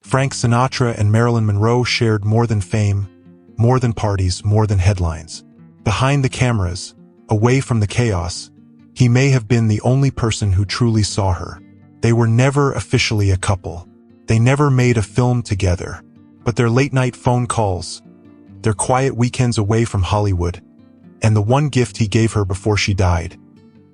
Frank Sinatra and Marilyn Monroe shared more than fame, more than parties, more than headlines. Behind the cameras, away from the chaos, he may have been the only person who truly saw her. They were never officially a couple. They never made a film together. But their late-night phone calls, their quiet weekends away from Hollywood, and the one gift he gave her before she died,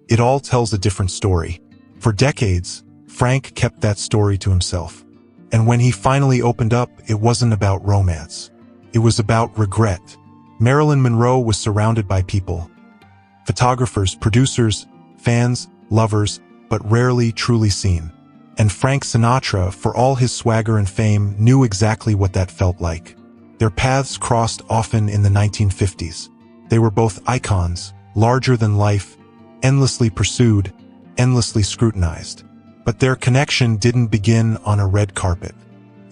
it all tells a different story. For decades, Frank kept that story to himself. And when he finally opened up, it wasn't about romance. It was about regret. Marilyn Monroe was surrounded by people. Photographers, producers, fans, lovers, but rarely truly seen. And Frank Sinatra, for all his swagger and fame, knew exactly what that felt like. Their paths crossed often in the 1950s. They were both icons, larger than life, endlessly pursued, endlessly scrutinized. But their connection didn't begin on a red carpet.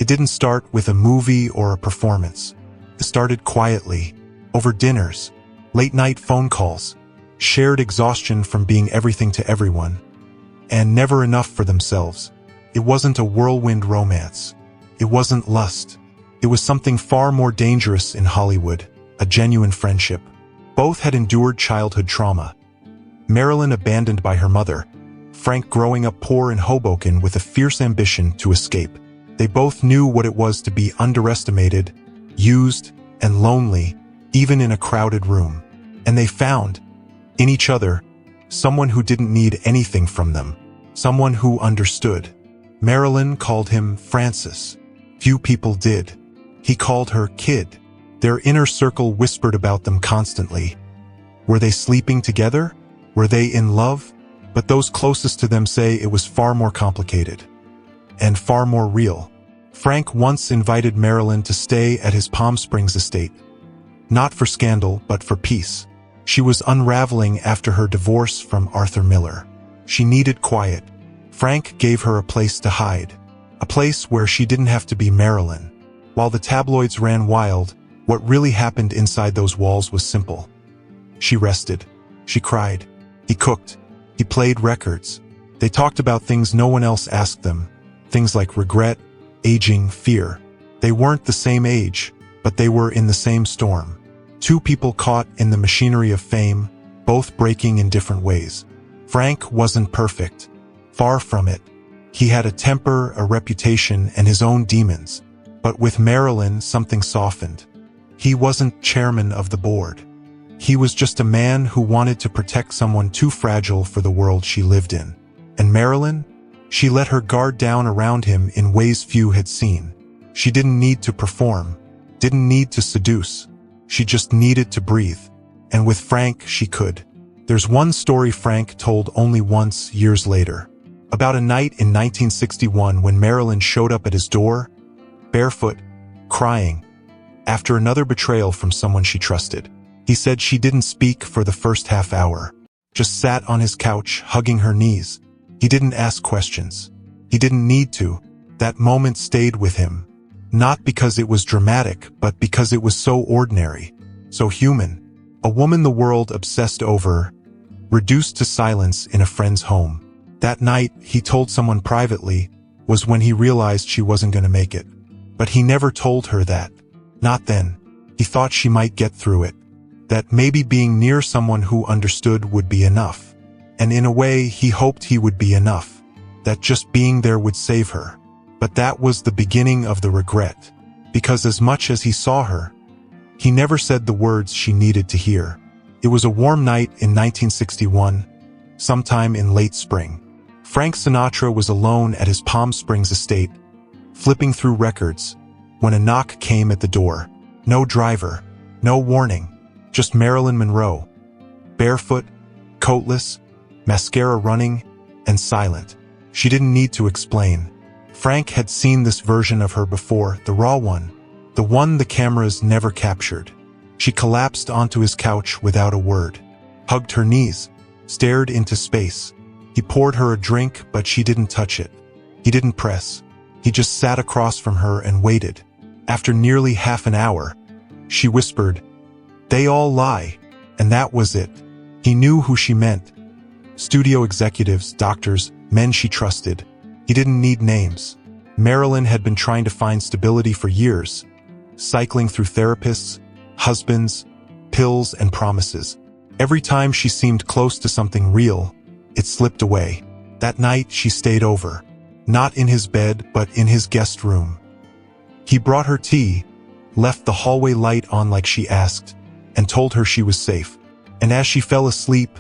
It didn't start with a movie or a performance. It started quietly, over dinners, late-night phone calls, shared exhaustion from being everything to everyone, and never enough for themselves. It wasn't a whirlwind romance. It wasn't lust. It was something far more dangerous in Hollywood, a genuine friendship. Both had endured childhood trauma. Marilyn abandoned by her mother, Frank growing up poor in Hoboken with a fierce ambition to escape. They both knew what it was to be underestimated, used, and lonely, even in a crowded room. And they found, in each other, someone who didn't need anything from them, someone who understood. Marilyn called him Francis. Few people did. He called her Kid. Their inner circle whispered about them constantly. Were they sleeping together? Were they in love? But those closest to them say it was far more complicated and far more real. Frank once invited Marilyn to stay at his Palm Springs estate. Not for scandal, but for peace. She was unraveling after her divorce from Arthur Miller. She needed quiet. Frank gave her a place to hide, a place where she didn't have to be Marilyn. While the tabloids ran wild, what really happened inside those walls was simple. She rested. She cried. He cooked. He played records. They talked about things no one else asked them, things like regret, aging, fear. They weren't the same age, but they were in the same storm. Two people caught in the machinery of fame, both breaking in different ways. Frank wasn't perfect. Far from it. He had a temper, a reputation, and his own demons. But with Marilyn, something softened. He wasn't chairman of the board. He was just a man who wanted to protect someone too fragile for the world she lived in. And Marilyn? She let her guard down around him in ways few had seen. She didn't need to perform, didn't need to seduce. She just needed to breathe. And with Frank, she could. There's one story Frank told only once years later. About a night in 1961 when Marilyn showed up at his door, barefoot, crying, after another betrayal from someone she trusted. He said she didn't speak for the first half hour, just sat on his couch, hugging her knees. He didn't ask questions. He didn't need to. That moment stayed with him. Not because it was dramatic, but because it was so ordinary, so human. A woman the world obsessed over, reduced to silence in a friend's home. That night, he told someone privately, was when he realized she wasn't going to make it. But he never told her that. Not then. He thought she might get through it. That maybe being near someone who understood would be enough. And in a way, he hoped he would be enough. That just being there would save her. But that was the beginning of the regret. Because as much as he saw her, he never said the words she needed to hear. It was a warm night in 1961, sometime in late spring. Frank Sinatra was alone at his Palm Springs estate, flipping through records, when a knock came at the door. No driver, no warning, just Marilyn Monroe. Barefoot, coatless, mascara running, and silent. She didn't need to explain. Frank had seen this version of her before, the raw one, the one the cameras never captured. She collapsed onto his couch without a word, hugged her knees, stared into space. He poured her a drink, but she didn't touch it. He didn't press. He just sat across from her and waited. After nearly half an hour, she whispered, "They all lie." And that was it. He knew who she meant. Studio executives, doctors, men she trusted. He didn't need names. Marilyn had been trying to find stability for years, cycling through therapists, husbands, pills, and promises. Every time she seemed close to something real, it slipped away. That night she stayed over, not in his bed but in his guest room. He brought her tea, left the hallway light on like she asked, and told her she was safe. And as she fell asleep,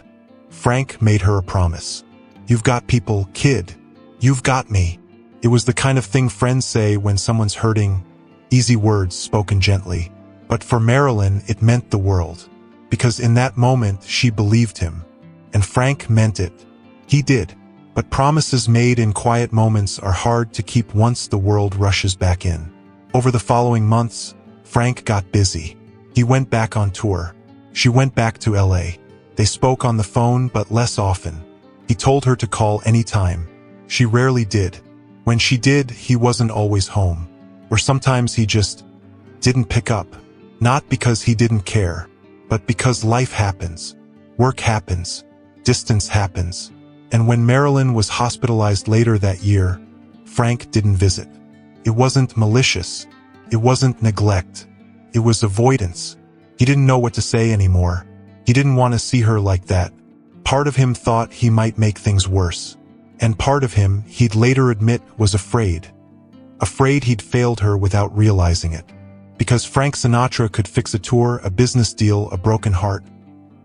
Frank made her a promise. "You've got people, kid. You've got me." It was the kind of thing friends say when someone's hurting, easy words spoken gently. But for Marilyn, it meant the world. Because in that moment, she believed him. And Frank meant it. He did. But promises made in quiet moments are hard to keep once the world rushes back in. Over the following months, Frank got busy. He went back on tour. She went back to LA. They spoke on the phone, but less often. He told her to call anytime. She rarely did. When she did, he wasn't always home. Or sometimes he just didn't pick up. Not because he didn't care, but because life happens. Work happens. Distance happens. And when Marilyn was hospitalized later that year, Frank didn't visit. It wasn't malicious. It wasn't neglect. It was avoidance. He didn't know what to say anymore. He didn't want to see her like that. Part of him thought he might make things worse. And part of him, he'd later admit, was afraid. Afraid he'd failed her without realizing it. Because Frank Sinatra could fix a tour, a business deal, a broken heart.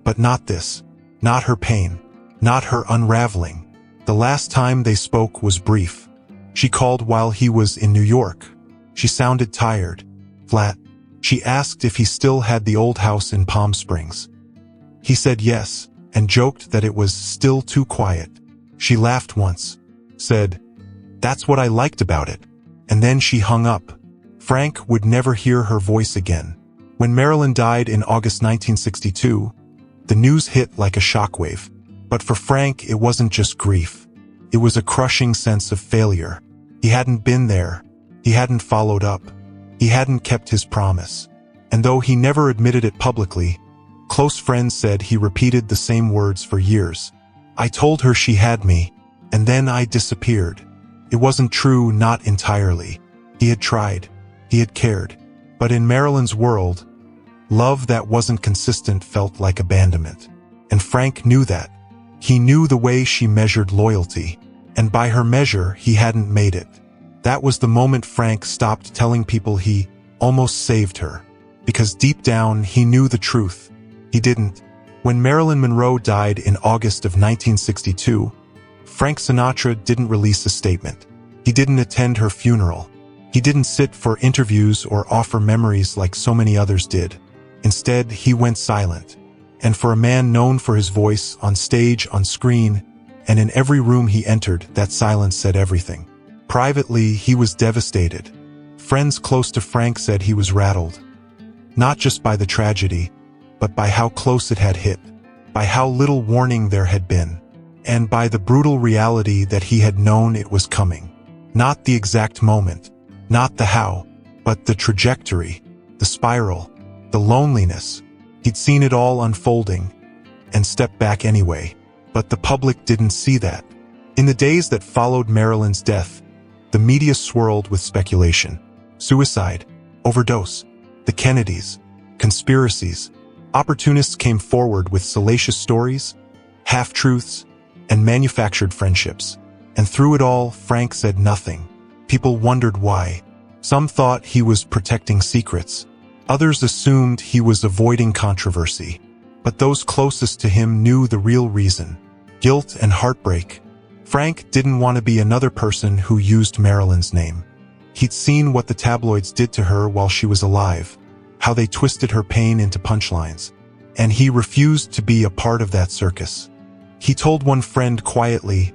But not this. Not her pain. Not her unraveling. The last time they spoke was brief. She called while he was in New York. She sounded tired, flat. She asked if he still had the old house in Palm Springs. He said yes, and joked that it was still too quiet. She laughed once, said, "That's what I liked about it." And then she hung up. Frank would never hear her voice again. When Marilyn died in August 1962, the news hit like a shockwave. But for Frank, it wasn't just grief. It was a crushing sense of failure. He hadn't been there. He hadn't followed up. He hadn't kept his promise. And though he never admitted it publicly, close friends said he repeated the same words for years. "I told her she had me, and then I disappeared." It wasn't true, not entirely. He had tried. He had cared. But in Marilyn's world, love that wasn't consistent felt like abandonment. And Frank knew that. He knew the way she measured loyalty. And by her measure, he hadn't made it. That was the moment Frank stopped telling people he almost saved her. Because deep down, he knew the truth. He didn't. When Marilyn Monroe died in August of 1962, Frank Sinatra didn't release a statement. He didn't attend her funeral. He didn't sit for interviews or offer memories like so many others did. Instead, he went silent. And for a man known for his voice, on stage, on screen, and in every room he entered, that silence said everything. Privately, he was devastated. Friends close to Frank said he was rattled. Not just by the tragedy, but by how close it had hit, by how little warning there had been, and by the brutal reality that he had known it was coming. Not the exact moment, not the how, but the trajectory, the spiral, the loneliness. He'd seen it all unfolding, and stepped back anyway. But the public didn't see that. In the days that followed Marilyn's death, the media swirled with speculation. Suicide, overdose, the Kennedys, conspiracies. Opportunists came forward with salacious stories, half-truths, and manufactured friendships. And through it all, Frank said nothing. People wondered why. Some thought he was protecting secrets. Others assumed he was avoiding controversy. But those closest to him knew the real reason: guilt and heartbreak. Frank didn't want to be another person who used Marilyn's name. He'd seen what the tabloids did to her while she was alive, how they twisted her pain into punchlines. And he refused to be a part of that circus. He told one friend quietly,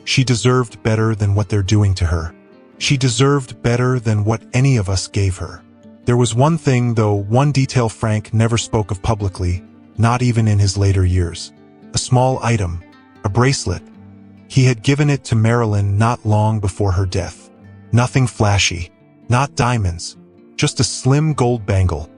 "She deserved better than what they're doing to her. She deserved better than what any of us gave her." There was one thing, though, one detail Frank never spoke of publicly, not even in his later years. A small item, a bracelet. He had given it to Marilyn not long before her death. Nothing flashy, not diamonds, just a slim gold bangle,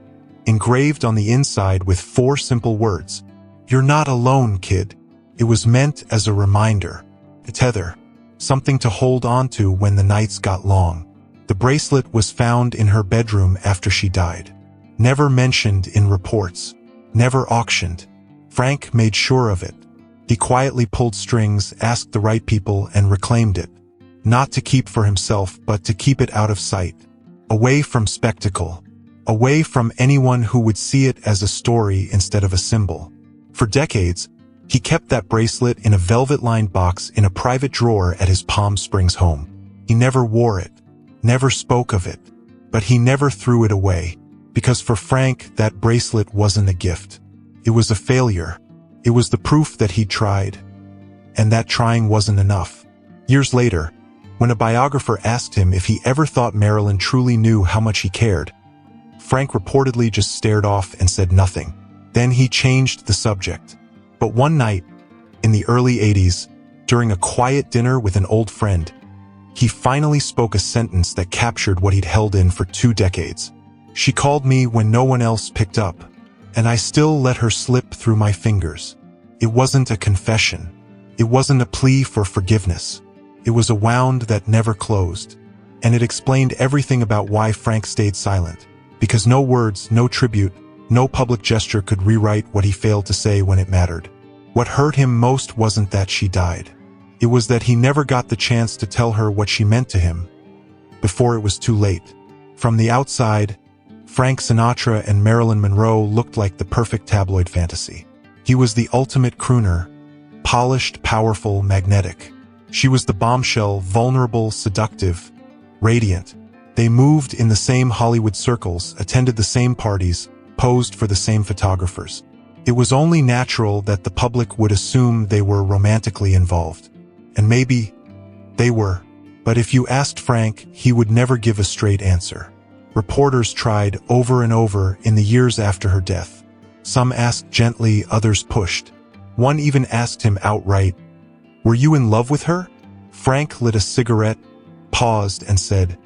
engraved on the inside with 4 simple words: "You're not alone, kid." It was meant as a reminder, a tether, something to hold on to when the nights got long. The bracelet was found in her bedroom after she died. Never mentioned in reports. Never auctioned. Frank made sure of it. He quietly pulled strings, asked the right people, and reclaimed it. Not to keep for himself, but to keep it out of sight. Away from spectacle. Away from anyone who would see it as a story instead of a symbol. For decades, he kept that bracelet in a velvet-lined box in a private drawer at his Palm Springs home. He never wore it, never spoke of it, but he never threw it away, because for Frank, that bracelet wasn't a gift. It was a failure. It was the proof that he'd tried, and that trying wasn't enough. Years later, when a biographer asked him if he ever thought Marilyn truly knew how much he cared, Frank reportedly just stared off and said nothing. Then he changed the subject. But one night, in the early 80s, during a quiet dinner with an old friend, he finally spoke a sentence that captured what he'd held in for 2 decades. She called me when no one else picked up, and I still let her slip through my fingers. It wasn't a confession. It wasn't a plea for forgiveness. It was a wound that never closed, and it explained everything about why Frank stayed silent. Because no words, no tribute, no public gesture could rewrite what he failed to say when it mattered. What hurt him most wasn't that she died. It was that he never got the chance to tell her what she meant to him before it was too late. From the outside, Frank Sinatra and Marilyn Monroe looked like the perfect tabloid fantasy. He was the ultimate crooner, polished, powerful, magnetic. She was the bombshell, vulnerable, seductive, radiant. They moved in the same Hollywood circles, attended the same parties, posed for the same photographers. It was only natural that the public would assume they were romantically involved. And maybe they were. But if you asked Frank, he would never give a straight answer. Reporters tried over and over in the years after her death. Some asked gently, others pushed. One even asked him outright, "Were you in love with her?" Frank lit a cigarette, paused, and said,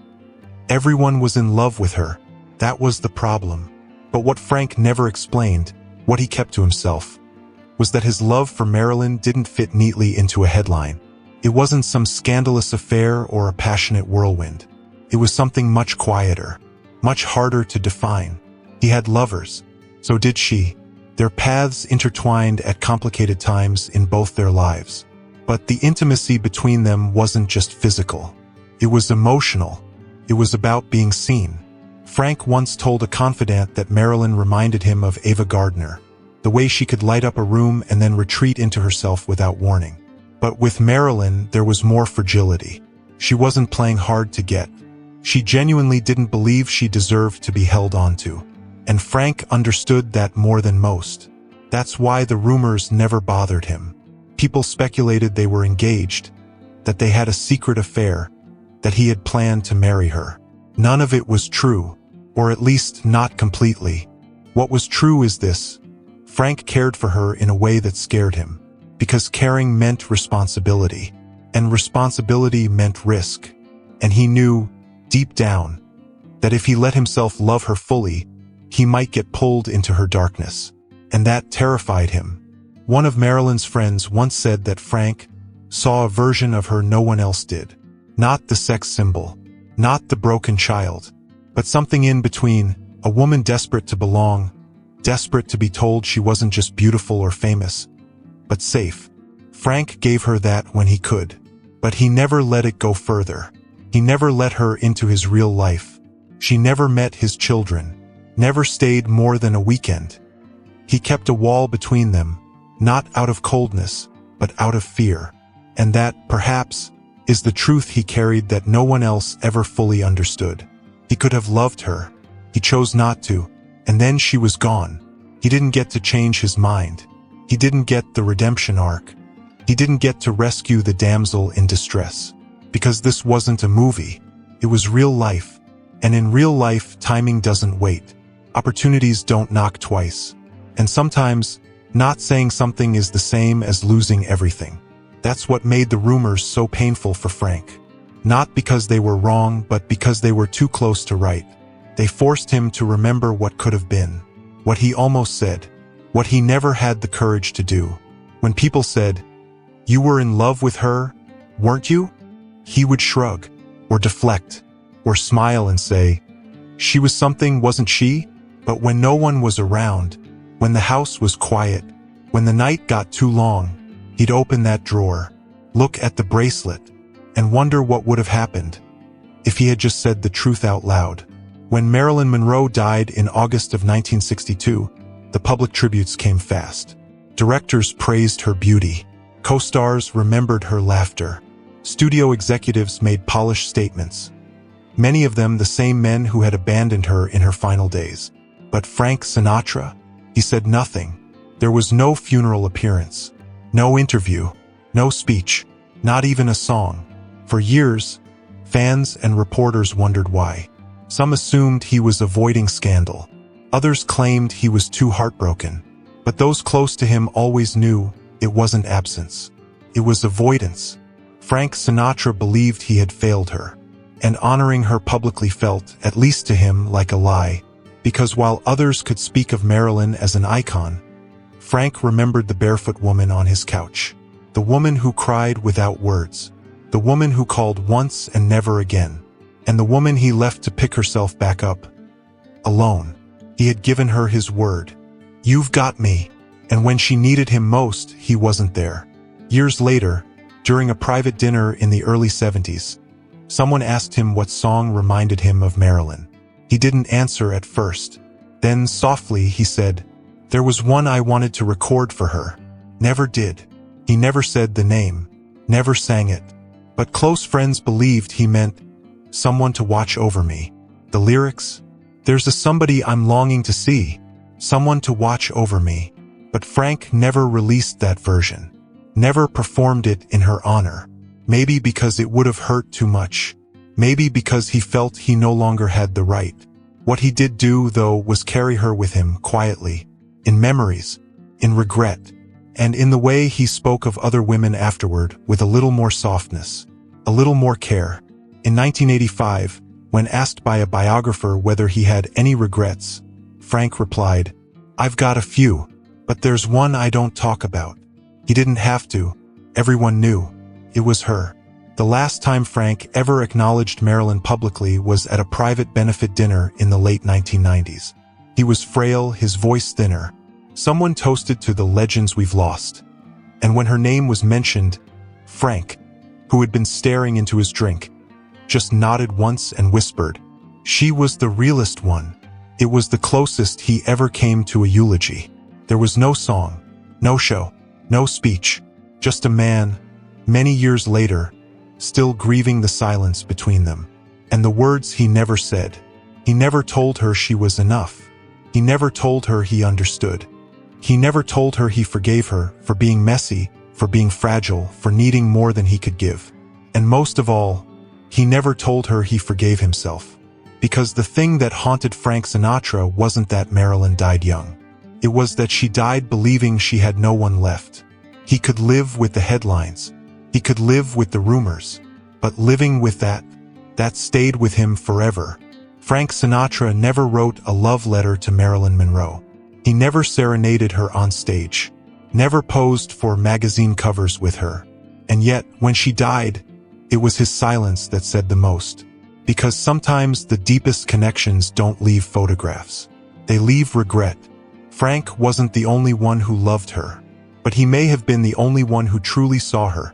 "Everyone was in love with her. That was the problem." But what Frank never explained, what he kept to himself, was that his love for Marilyn didn't fit neatly into a headline. It wasn't some scandalous affair or a passionate whirlwind. It was something much quieter, much harder to define. He had lovers. So did she. Their paths intertwined at complicated times in both their lives. But the intimacy between them wasn't just physical. It was emotional. It was about being seen. Frank once told a confidant that Marilyn reminded him of Ava Gardner, the way she could light up a room and then retreat into herself without warning. But with Marilyn, there was more fragility. She wasn't playing hard to get. She genuinely didn't believe she deserved to be held onto. And Frank understood that more than most. That's why the rumors never bothered him. People speculated they were engaged, that they had a secret affair, that he had planned to marry her. None of it was true, or at least not completely. What was true is this: Frank cared for her in a way that scared him, because caring meant responsibility, and responsibility meant risk. And he knew, deep down, that if he let himself love her fully, he might get pulled into her darkness. And that terrified him. One of Marilyn's friends once said that Frank saw a version of her no one else did. Not the sex symbol, not the broken child, but something in between, a woman desperate to belong, desperate to be told she wasn't just beautiful or famous, but safe. Frank gave her that when he could, but he never let it go further. He never let her into his real life. She never met his children, never stayed more than a weekend. He kept a wall between them, not out of coldness, but out of fear. And that, perhaps, is the truth he carried that no one else ever fully understood. He could have loved her. He chose not to. And then she was gone. He didn't get to change his mind. He didn't get the redemption arc. He didn't get to rescue the damsel in distress. Because this wasn't a movie. It was real life. And in real life, timing doesn't wait. Opportunities don't knock twice. And sometimes, not saying something is the same as losing everything. That's what made the rumors so painful for Frank. Not because they were wrong, but because they were too close to right. They forced him to remember what could have been, what he almost said, what he never had the courage to do. When people said, "You were in love with her, weren't you?" he would shrug, or deflect, or smile and say, "She was something, wasn't she?" But when no one was around, when the house was quiet, when the night got too long, he'd open that drawer, look at the bracelet, and wonder what would have happened if he had just said the truth out loud. When Marilyn Monroe died in August of 1962, the public tributes came fast. Directors praised her beauty. Co-stars remembered her laughter. Studio executives made polished statements, many of them the same men who had abandoned her in her final days. But Frank Sinatra? He said nothing. There was no funeral appearance, no interview, no speech, not even a song. For years, fans and reporters wondered why. Some assumed he was avoiding scandal. Others claimed he was too heartbroken. But those close to him always knew it wasn't absence. It was avoidance. Frank Sinatra believed he had failed her, and honoring her publicly felt, at least to him, like a lie. Because while others could speak of Marilyn as an icon, Frank remembered the barefoot woman on his couch, the woman who cried without words, the woman who called once and never again, and the woman he left to pick herself back up, alone. He had given her his word. "You've got me." And when she needed him most, he wasn't there. Years later, during a private dinner in the early 70s, someone asked him what song reminded him of Marilyn. He didn't answer at first. Then softly he said, "There was one I wanted to record for her. Never did." He never said the name, never sang it. But close friends believed he meant, "Someone to watch over me." The lyrics? "There's a somebody I'm longing to see, someone to watch over me." But Frank never released that version, never performed it in her honor. Maybe because it would have hurt too much. Maybe because he felt he no longer had the right. What he did do, though, was carry her with him quietly, in memories, in regret, and in the way he spoke of other women afterward with a little more softness, a little more care. In 1985, when asked by a biographer whether he had any regrets, Frank replied, "I've got a few, but there's one I don't talk about." He didn't have to. Everyone knew. It was her. The last time Frank ever acknowledged Marilyn publicly was at a private benefit dinner in the late 1990s. He was frail, his voice thinner. Someone toasted to the legends we've lost. And when her name was mentioned, Frank, who had been staring into his drink, just nodded once and whispered, "She was the realest one." It was the closest he ever came to a eulogy. There was no song, no show, no speech, just a man, many years later, still grieving the silence between them. And the words he never said. He never told her she was enough. He never told her he understood. He never told her he forgave her for being messy, for being fragile, for needing more than he could give. And most of all, he never told her he forgave himself. Because the thing that haunted Frank Sinatra wasn't that Marilyn died young. It was that she died believing she had no one left. He could live with the headlines. He could live with the rumors. But living with that stayed with him forever. Frank Sinatra never wrote a love letter to Marilyn Monroe. He never serenaded her on stage. Never posed for magazine covers with her. And yet, when she died, it was his silence that said the most. Because sometimes the deepest connections don't leave photographs. They leave regret. Frank wasn't the only one who loved her, but he may have been the only one who truly saw her.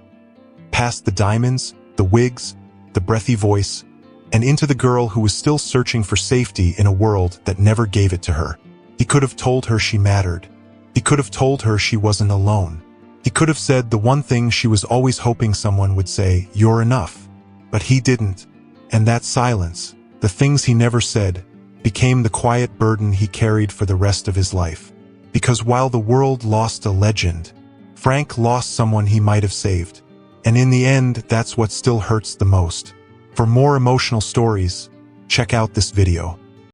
Past the diamonds, the wigs, the breathy voice, and into the girl who was still searching for safety in a world that never gave it to her. He could have told her she mattered. He could have told her she wasn't alone. He could have said the one thing she was always hoping someone would say, "You're enough." But he didn't. And that silence, the things he never said, became the quiet burden he carried for the rest of his life. Because while the world lost a legend, Frank lost someone he might have saved. And in the end, that's what still hurts the most. For more emotional stories, check out this video.